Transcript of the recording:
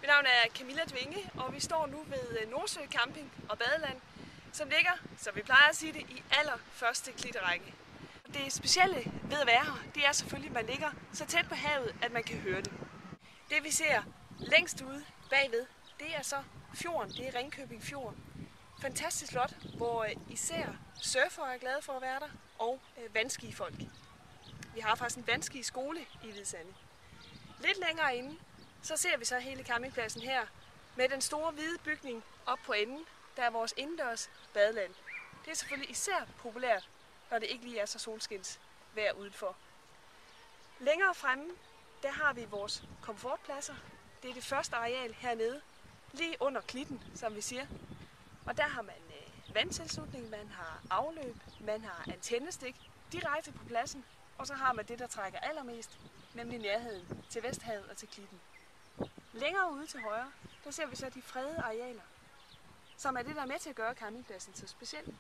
Mit navn er Camilla Dvinge, og vi står nu ved Nordsø Camping og Badeland, som ligger, som vi plejer at sige det, i allerførste klitrække. Det specielle ved at være her, det er selvfølgelig, at man ligger så tæt på havet, at man kan høre det. Det vi ser længst ude bagved, det er så fjorden, det er Ringkøbing Fjord. Fantastisk flot, hvor især surfere er glade for at være der, og vandskifolk. Vi har faktisk en vandskiskole i Hvidsande. Lidt længere inde, så ser vi så hele campingpladsen her, med den store hvide bygning op på enden, der er vores indendørs badeland. Det er selvfølgelig især populært, når det ikke lige er så solskinsvejr udenfor. Længere fremme, der har vi vores komfortpladser. Det er det første areal hernede, lige under klitten, som vi siger. Og der har man vandtilslutning, man har afløb, man har antennestik direkte på pladsen, og så har man det, der trækker allermest, nemlig nærheden til Vesthavet og til klitten. Længere ude til højre, der ser vi så de fredede arealer, som er det, der er med til at gøre campingpladsen så speciel.